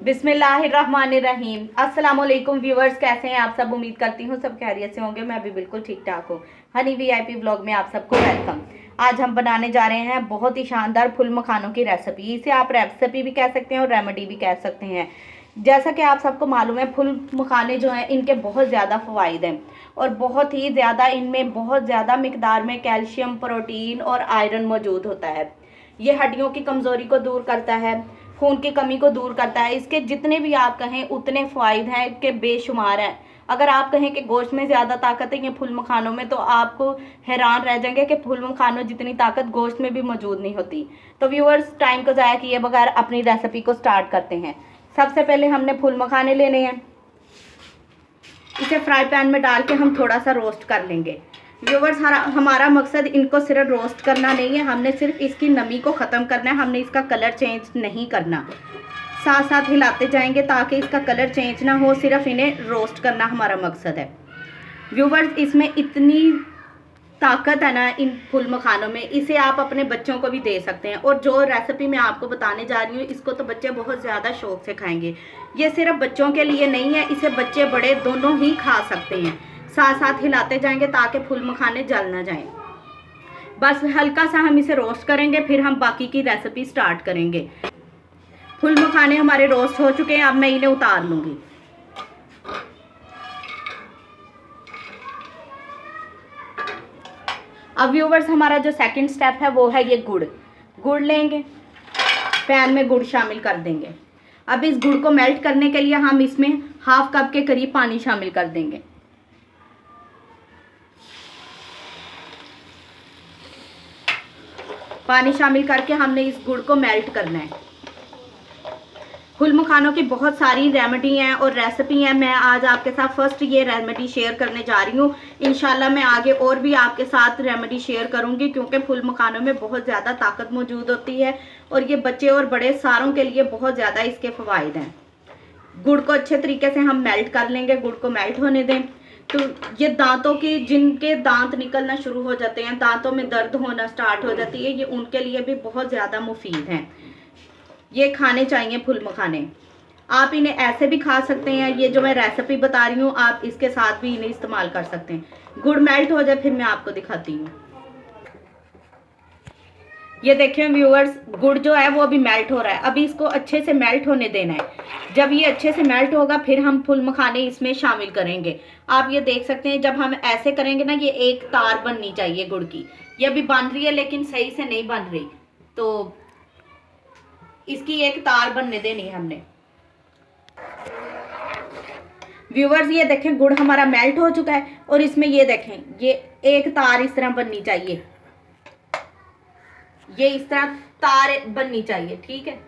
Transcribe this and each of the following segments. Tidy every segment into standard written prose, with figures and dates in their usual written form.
बिस्मिल्लाहिर्रहमानिर्रहीम। अस्सलाम वालेकुम व्यूवर्स, कैसे हैं आप सब। उम्मीद करती हूँ सब खैरियत से होंगे। मैं भी बिल्कुल ठीक ठाक हूँ। हनी वीआईपी व्लॉग में आप सबको वेलकम। आज हम बनाने जा रहे हैं बहुत ही शानदार फुल मखानों की रेसिपी। इसे आप रेसिपी भी कह सकते हैं और रेमेडी भी कह सकते हैं। जैसा कि आप सबको मालूम है, फुल मखाने जो हैं इनके बहुत ज़्यादा फ़वाइद हैं और बहुत ही ज़्यादा इनमें बहुत ज़्यादा मिकदार में कैल्शियम, प्रोटीन और आयरन मौजूद होता है। ये हड्डियों की कमज़ोरी को दूर करता है, खून की कमी को दूर करता है। इसके जितने भी आप कहें उतने फ़ायदे हैं कि बेशुमार हैं। अगर आप कहें कि गोश्त में ज़्यादा ताकत है ये फुल मखानों में, तो आपको हैरान रह जाएंगे कि फुल मखानों जितनी ताकत गोश्त में भी मौजूद नहीं होती। तो व्यूअर्स, टाइम को ज़ाया किए बगैर अपनी रेसिपी को स्टार्ट करते हैं। सबसे पहले हमने फुल मखाने लेने हैं। इसे फ्राई पैन में डाल के हम थोड़ा सा रोस्ट कर लेंगे। व्यूवर्स, हमारा मकसद इनको सिर्फ रोस्ट करना नहीं है, हमने सिर्फ इसकी नमी को ख़त्म करना है। हमने इसका कलर चेंज नहीं करना। साथ साथ हिलाते जाएंगे ताकि इसका कलर चेंज ना हो, सिर्फ इन्हें रोस्ट करना हमारा मकसद है। व्यूवर्स, इसमें इतनी ताकत है ना इन फुल मखानों में, इसे आप अपने बच्चों को भी दे सकते हैं। और जो रेसिपी मैं आपको बताने जा रही हूँ इसको तो बच्चे बहुत ज़्यादा शौक से खाएंगे। ये सिर्फ बच्चों के लिए नहीं है, इसे बच्चे बड़े दोनों ही खा सकते हैं। साथ साथ हिलाते जाएंगे ताकि फुल मखाने जल ना जाएं। बस हल्का सा हम इसे रोस्ट करेंगे, फिर हम बाकी की रेसिपी स्टार्ट करेंगे। फुल मखाने हमारे रोस्ट हो चुके हैं, अब मैं इन्हें उतार लूँगी। अब व्यूवर्स, हमारा जो सेकंड स्टेप है वो है ये गुड़ लेंगे, पैन में गुड़ शामिल कर देंगे। अब इस गुड़ को मेल्ट करने के लिए हम इसमें हाफ कप के करीब पानी शामिल कर देंगे। पानी शामिल करके हमने इस गुड़ को मेल्ट करना है। फुल मखानों की बहुत सारी रेमेडी हैं और रेसिपी हैं। मैं आज आपके साथ फर्स्ट ये रेमेडी शेयर करने जा रही हूँ। इंशाल्लाह मैं आगे और भी आपके साथ रेमेडी शेयर करूँगी, क्योंकि फुल मखानों में बहुत ज़्यादा ताकत मौजूद होती है और ये बच्चे और बड़े सारों के लिए बहुत ज़्यादा इसके फ़वाइद हैं। गुड़ को अच्छे तरीके से हम मेल्ट कर लेंगे। गुड़ को मेल्ट होने दें। तो ये दांतों की, जिनके दांत निकलना शुरू हो जाते हैं, दांतों में दर्द होना स्टार्ट हो जाती है, ये उनके लिए भी बहुत ज़्यादा मुफीद हैं। ये खाने चाहिए फुल मखाने। आप इन्हें ऐसे भी खा सकते हैं। ये जो मैं रेसिपी बता रही हूँ आप इसके साथ भी इन्हें इस्तेमाल कर सकते हैं। गुड़ मेल्ट हो जाए फिर मैं आपको दिखाती हूँ। ये देखें व्यूअर्स, गुड़ जो है वो अभी मेल्ट हो रहा है। अभी इसको अच्छे से मेल्ट होने देना है। जब ये अच्छे से मेल्ट होगा फिर हम फुल मखाने इसमें शामिल करेंगे। आप ये देख सकते हैं, जब हम ऐसे करेंगे ना, ये एक तार बननी चाहिए गुड़ की। ये अभी बन रही है लेकिन सही से नहीं बन रही, तो इसकी एक तार बनने देनी है हमने। व्यूवर्स, ये देखें गुड़ हमारा मेल्ट हो चुका है और इसमें ये देखें, ये एक तार इस तरह बननी चाहिए। ये इस तरह तार बननी चाहिए, ठीक है।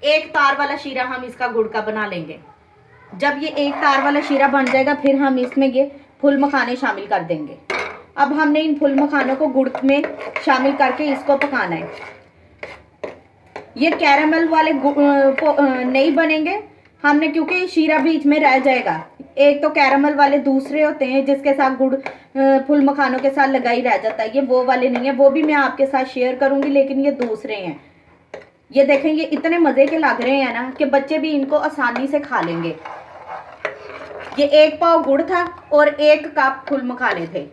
एक तार वाला शीरा हम इसका गुड़ का बना लेंगे। जब ये एक तार वाला शीरा बन जाएगा फिर हम इसमें ये फुल मखाने शामिल कर देंगे। अब हमने इन फुल मखानों को गुड़ में शामिल करके इसको पकाना है। ये कैरामल वाले नहीं बनेंगे हमने, क्योंकि शीरा बीच में रह जाएगा। एक तो कैरामल वाले दूसरे होते हैं जिसके साथ गुड़ फुल मखानों के साथ लगा ही रह जाता है, ये वो वाले नहीं है। वो भी मैं आपके साथ शेयर करूंगी, लेकिन ये दूसरे हैं। ये देखें, ये इतने मज़े के लग रहे हैं ना कि बच्चे भी इनको आसानी से खा लेंगे। ये एक पाव गुड़ था और एक कप फुल मखाने थे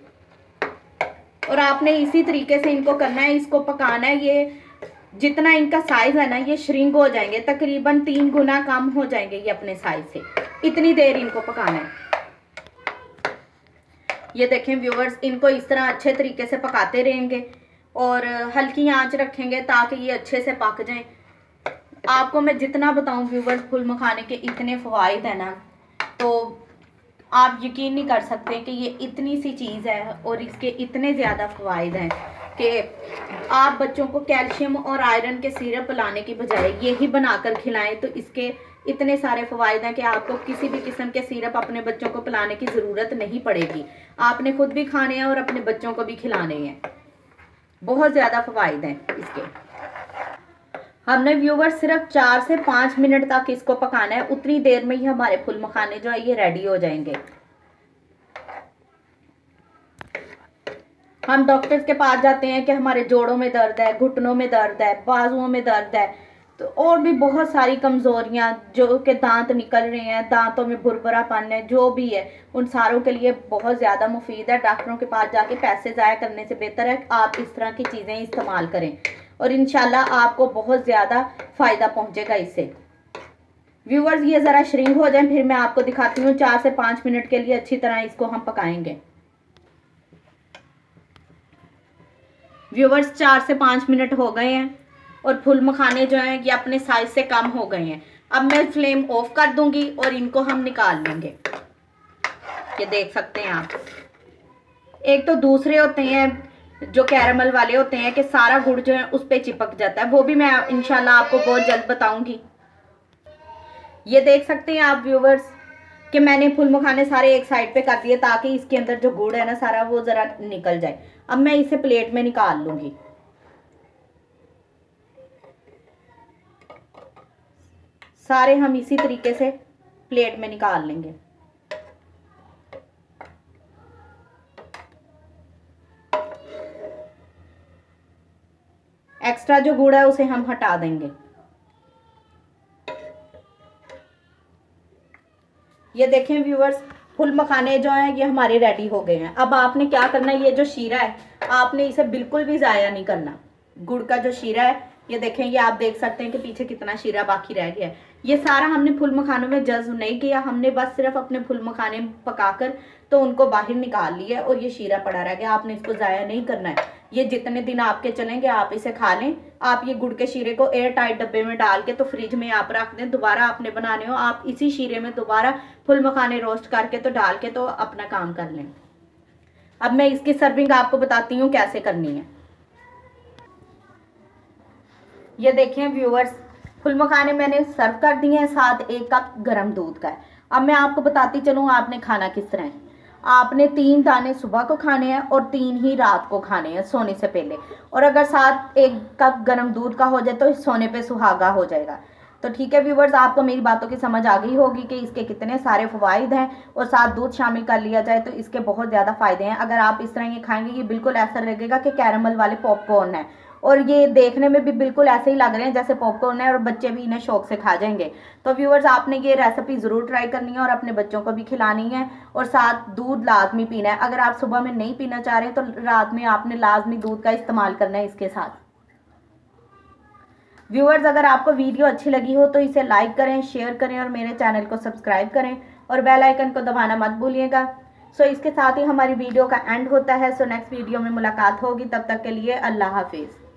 और आपने इसी तरीके से इनको करना है, इसको पकाना है। ये जितना इनका साइज है ना, ये श्रिंक हो जाएंगे, तकरीबन 3 गुना कम हो जाएंगे ये अपने साइज से। इतनी देर इनको पकाना है। ये देखें व्यूवर्स, इनको इस तरह अच्छे तरीके से पकाते रहेंगे और हल्की आंच रखेंगे ताकि ये अच्छे से पक जाएं। आपको मैं जितना बताऊं व्यूवर्स, फुल मखाने के इतने फ़वाइद है ना, तो आप यकीन नहीं कर सकते कि ये इतनी सी चीज़ है और इसके इतने ज़्यादा फ़वाइद हैं कि आप बच्चों को कैल्शियम और आयरन के सिरप पिलाने की बजाय यही बनाकर खिलाएं तो इसके इतने सारे फ़वाइद हैं कि आपको किसी भी किस्म के सिरप अपने बच्चों को पिलाने की ज़रूरत नहीं पड़ेगी। आपने खुद भी खाने हैं और अपने बच्चों को भी खिलाने हैं। बहुत ज़्यादा फ़वाइद हैं इसके। हमने व्यूवर्स सिर्फ 4 से 5 मिनट तक इसको पकाना है। उतनी देर में ही हमारे फुल मखाने जो है ये रेडी हो जाएंगे। हम डॉक्टर्स के पास जाते हैं कि हमारे जोड़ों में दर्द है, घुटनों में दर्द है, बाजुओं में दर्द है, तो और भी बहुत सारी कमज़ोरियाँ जो कि दांत निकल रहे हैं, दांतों में भुरभुरापन है, जो भी है, उन सारों के लिए बहुत ज़्यादा मुफीद है। डॉक्टरों के पास जाके पैसे ज़ाया करने से बेहतर है आप इस तरह की चीज़ें इस्तेमाल करें और इंशाल्लाह आपको बहुत ज़्यादा फ़ायदा पहुँचेगा इससे। व्यूअर्स ये ज़रा श्रिंक हो जाए फिर मैं आपको दिखाती हूँ। 4 से 5 मिनट के लिए अच्छी तरह इसको हम पकाएंगे। व्यूअर्स 4 से 5 मिनट हो गए हैं और फुल मखाने जो हैं ये अपने साइज से कम हो गए हैं। अब मैं फ्लेम ऑफ कर दूंगी और इनको हम निकाल लेंगे। ये देख सकते हैं आप। एक तो दूसरे होते हैं जो कैरामल वाले होते हैं कि सारा गुड़ जो है उस पर चिपक जाता है, वो भी मैं इंशाल्लाह आपको बहुत जल्द बताऊंगी। ये देख सकते हैं आप व्यूवर्स कि मैंने फुल मखाने सारे एक साइड पे कर दिए ताकि इसके अंदर जो गुड़ है ना सारा वो ज़रा निकल जाए। अब मैं इसे प्लेट में निकाल लूँगी। सारे हम इसी तरीके से प्लेट में निकाल लेंगे। एक्स्ट्रा जो गुड़ है उसे हम हटा देंगे। ये देखें व्यूअर्स फुल मखाने जो हैं ये हमारे रेडी हो गए हैं। अब आपने क्या करना है, ये जो शीरा है आपने इसे बिल्कुल भी ज़ाया नहीं करना। गुड़ का जो शीरा है ये देखें, ये आप देख सकते हैं कि पीछे कितना शीरा बाकी रह गया है। ये सारा हमने फुल मखानों में जज्ब नहीं किया, हमने बस सिर्फ अपने फुल मखाने पकाकर तो उनको बाहर निकाल लिया और ये शीरा पड़ा रह गया। आपने इसको ज़ाया नहीं करना है। ये जितने दिन आपके चलेंगे आप इसे खा लें। आप ये गुड़ के शीरे को एयर टाइट डब्बे में डाल के तो फ्रिज में आप रख दें। दोबारा आपने बनाने हो आप इसी शीरे में दोबारा फुल मखाने रोस्ट करके तो डाल के तो अपना काम कर लें। अब मैं इसकी सर्विंग आपको बताती हूँ कैसे करनी है। ये देखें व्यूअर्स फुल मखाने मैंने सर्व कर दिए हैं, साथ 1 कप गर्म दूध का है। अब मैं आपको बताती चलूँ आपने खाना किस तरह है। आपने 3 दाने सुबह को खाने हैं और 3 ही रात को खाने हैं सोने से पहले। और अगर साथ 1 कप गर्म दूध का हो जाए तो सोने पे सुहागा हो जाएगा। तो ठीक है व्यूवर्स, आपको मेरी बातों की समझ आ गई होगी कि इसके कितने सारे फ़वाइद हैं और साथ दूध शामिल कर लिया जाए तो इसके बहुत ज़्यादा फ़ायदे हैं। अगर आप इस तरह ये खाएंगे ये बिल्कुल ऐसा लगेगा कि कैरामल वाले पॉपकॉर्न है और ये देखने में भी बिल्कुल ऐसे ही लग रहे हैं जैसे पॉपकॉर्न है और बच्चे भी इन्हें शौक से खा जाएंगे। तो व्यूअर्स आपने ये रेसिपी ज़रूर ट्राई करनी है और अपने बच्चों को भी खिलानी है और साथ दूध लाजमी पीना है। अगर आप सुबह में नहीं पीना चाह रहे तो रात में आपने लाजमी दूध का इस्तेमाल करना है इसके साथ। व्यूअर्स अगर आपको वीडियो अच्छी लगी हो तो इसे लाइक करें, शेयर करें और मेरे चैनल को सब्सक्राइब करें और बेल आइकन को दबाना मत भूलिएगा। सो इसके साथ ही हमारी वीडियो का एंड होता है। सो नेक्स्ट वीडियो में मुलाकात होगी, तब तक के लिए अल्लाह हाफिज़।